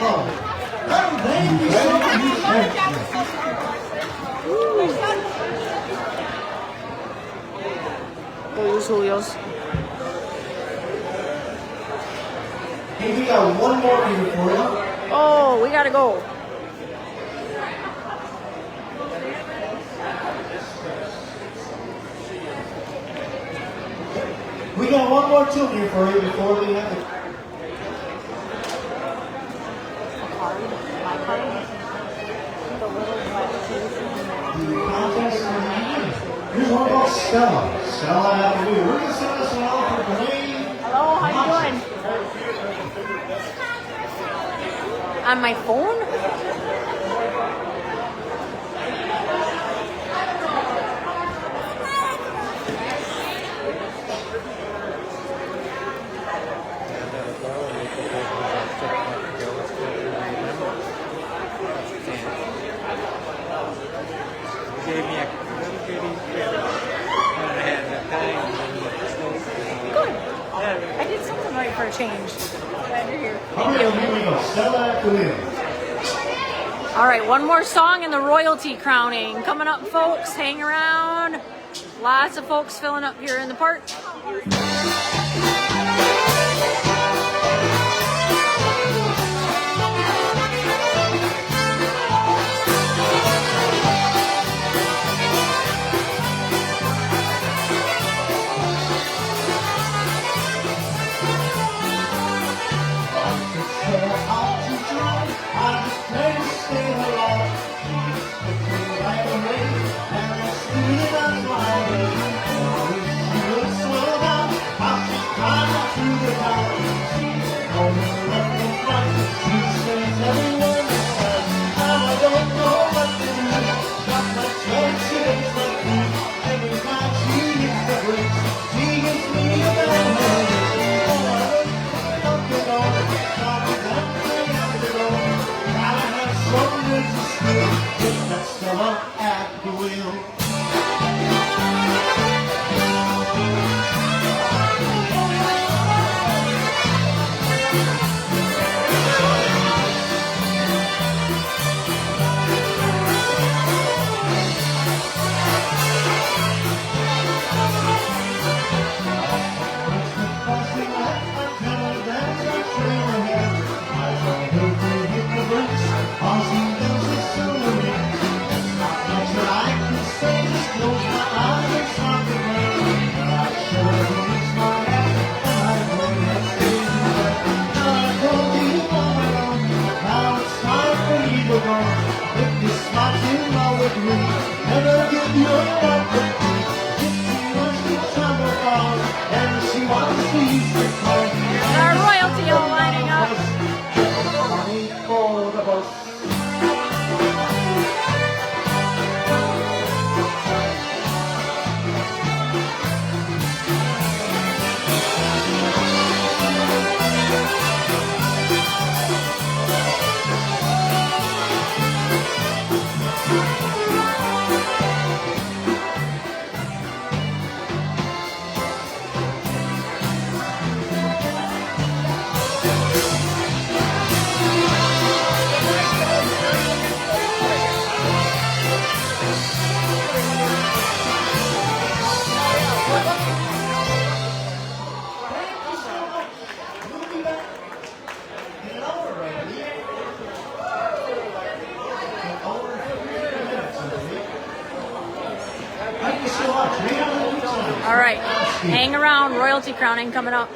Oh, thank you so Julio's, Julio's. Hey, we got one more here for you. Oh, we gotta go. We got one more tune here for you before we have to. The contest. Here's one about Stella. Stella, we're going to send this one out for Blaine. Hello, how you doing? On my phone? Gave me a little bitty bit. I had that time. Good. I did something right for a change. Glad you're here. All right, here we go. Stella Quinn. All right, one more song in the royalty crowning. Coming up, folks. Hang around. Lots of folks filling up here in the park. At the wheel. Our royalty all lining up. All right, hang around. Royalty crowning coming up.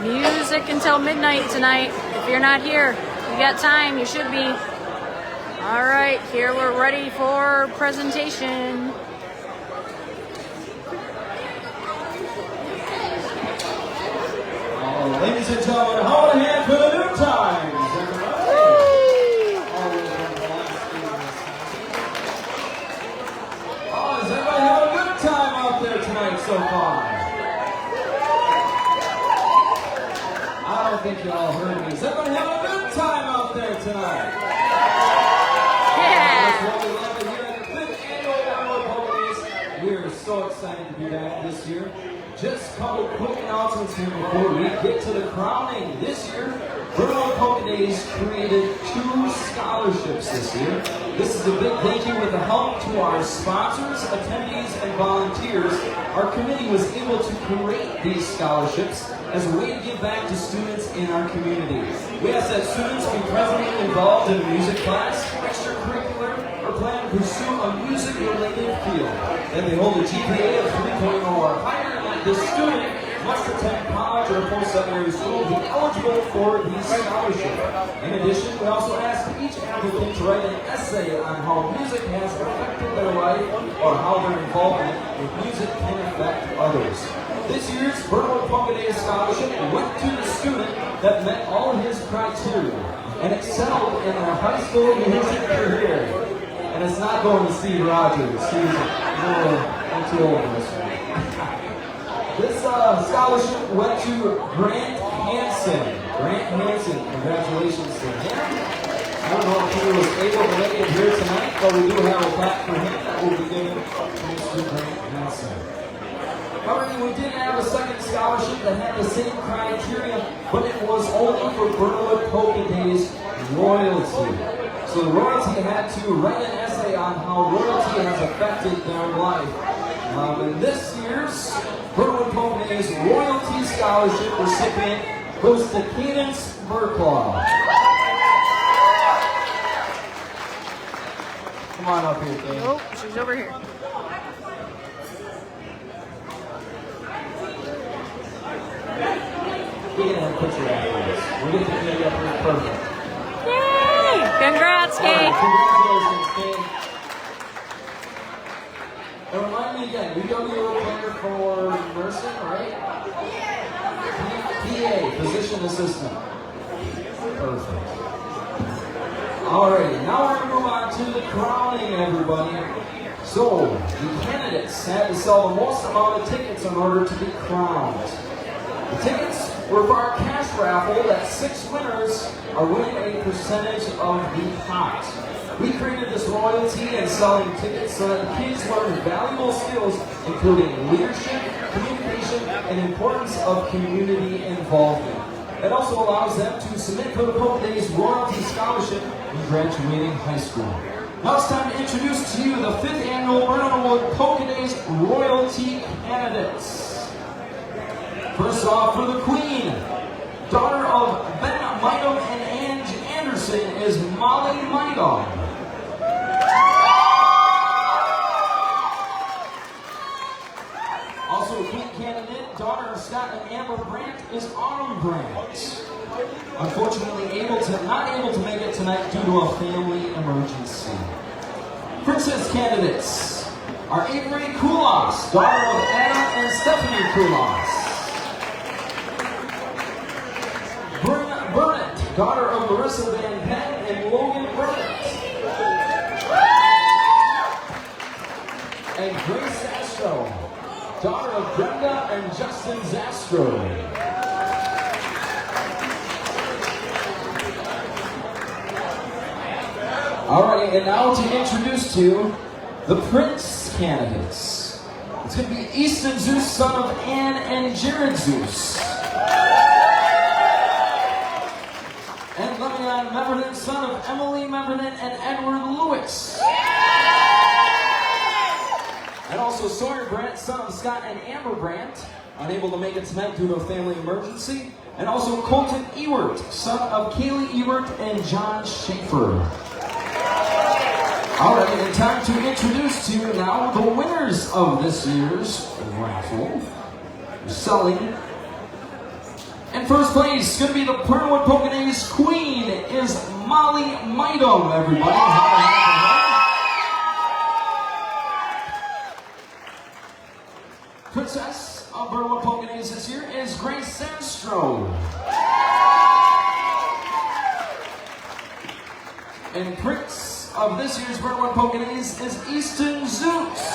Music until midnight tonight. If you're not here, you got time, you should be. All right, here we're ready for presentation. Ladies and gentlemen, hold a hand for the new times. Is everybody having a good time? so far? I don't think you all heard me. Is everybody having a good time out there tonight? That's what we love to hear at the 5th annual Burnwood Polka Days. We are so excited to be back this year. Just a couple quick announcements here before we get to the crowning. This year, Burnwood Polka Days created 2 scholarships this year. This is a big thank you with the help to our sponsors, attendees, and volunteers. Our committee was able to create these scholarships as a way to give back to students in our community. We ask that students be presently involved in a music class, extracurricular, or plan to pursue a music-related field. That they hold a GPA of 3.0 or higher, and that this student must attend college or post-secondary school to be eligible for these scholarships. In addition, we also ask each applicant to write an essay on how music has affected their life or how their involvement with music can affect others. This year's Burnwood Polka Days Scholarship went to the student that met all his criteria and excelled in their high school music career. And it's not going to Steve Rogers. He's a little too old for this one. This scholarship went to Grant Hansen. Grant Hansen, congratulations to him. I don't know if he was able to make it here tonight, but we do have a plaque for him that will be given to Mr. Grant Hansen. However, we did have a second scholarship that had the same criteria, but it was only for Burnwood Polka Days royalty. So the royalty had to write an essay on how royalty has affected their life. And this year's Burnwood Polka Days Royalty Scholarship recipient goes to Cadence Burklaw. Come on up here, Cadence. Oh, she's over here. We can have a picture afterwards. We'll get the committee up here perfect. Yay! Congrats, Kate. Right, congratulations, Kate. And remind me again, you know you were a player for nursing, right? PA, physician assistant. Perfect. Alrighty, now we're going to move on to the crowning, everybody. So, the candidates had to sell the most amount of tickets in order to be crowned. The tickets were for our cash raffle that 6 winners are winning a percentage of the pot. We created this royalty and selling tickets so that the kids learn valuable skills including leadership, communication, and importance of community involvement. It also allows them to submit for the Polka Days Royalty Scholarship when graduating high school. Now it's time to introduce to you the 5th annual Burnwood Polka Days Royalty candidates. First off, for the Queen, daughter of Ben Midom and Ange Anderson, is Molly Midom. Also, a Queen candidate, daughter of Scott and Amber Brandt, is Autumn Brandt. Unfortunately, not able to make it tonight due to a family emergency. Princess candidates are Avery Koulos, daughter of Adam and Stephanie Koulos. Burnett, daughter of Marissa Van Penn and Logan Burnett. And Grace Zastro, daughter of Brenda and Justin Zastro. Alright, and now to introduce to you the Prince candidates. It's going to be Easton Zeus, son of Ann and Jared Zeus. And Lebanon Memberton, son of Emily Memberton and Edward Lewis. And also Sawyer Brandt, son of Scott and Amber Brandt, unable to make it tonight due to a family emergency. And also Colton Ewert, son of Kaylee Ewert and John Schaefer. Alright, and time to introduce to you now the winners of this year's raffle. Selling. In first place, going to be the Burnwood Polka Days Queen is Molly Midom, everybody. Princess of Burnwood Polka Days this year is Grace Zastro. And Prince of this year's Burnwood Polka Days is Easton Zeus.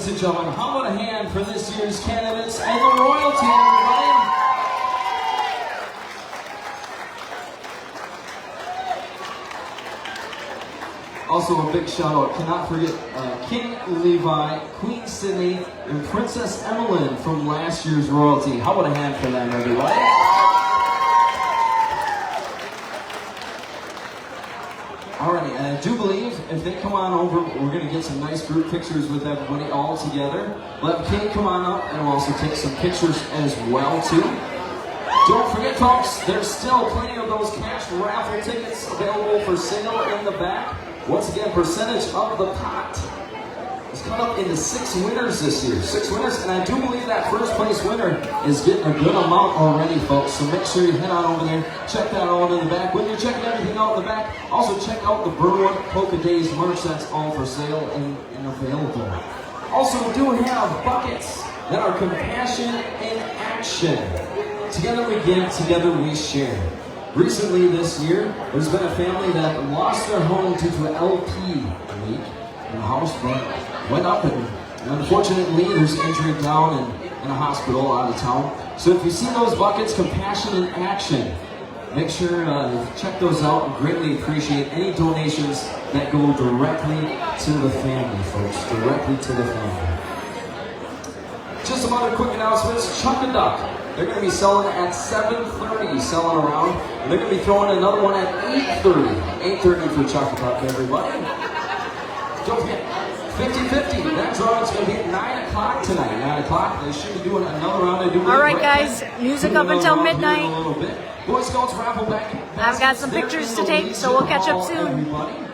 ladies and gentlemen, how about a hand for this year's candidates and the royalty, everybody? Also a big shout out, cannot forget King Levi, Queen Sydney, and Princess Emmeline from last year's royalty. How about a hand for them, everybody? Alrighty, and I do believe if they come on over, we're going to get some nice group pictures with everybody all together. Let King come on up, and we'll also take some pictures as well, too. Don't forget, folks, there's still plenty of those cash raffle tickets available for sale in the back. Once again, percentage of the pot is cut up into 6 winners this year. 6 winners, and I do believe that first place winner is getting a good amount already, folks. So make sure you head on over there, check that out in the back. When you're checking everything out in the back, also check out the Burnwood Polka Days merch. That's all for sale and available. Also, we do have buckets that are compassion in action. Together we give, together we share. Recently this year, there's been a family that lost their home due to an LP leak in the house, but went up and unfortunately there's injury down in a hospital out of town. So if you see those buckets, compassion in action, make sure to check those out. And greatly appreciate any donations that go directly to the family, folks, directly to the family. Just some other quick announcements. Chuck a Duck. They're going to be selling at 7:30, selling around. And they're going to be throwing another one at 8:30. 8:30 for Chuck a Duck, everybody. Don't forget, 50-50. That draw is going to be at 9 o'clock tonight. 9 o'clock. They should be doing another round. All right, guys. Music up until midnight. Boy Scouts raffle back. I've got some pictures to take, so we'll catch up soon. Everybody.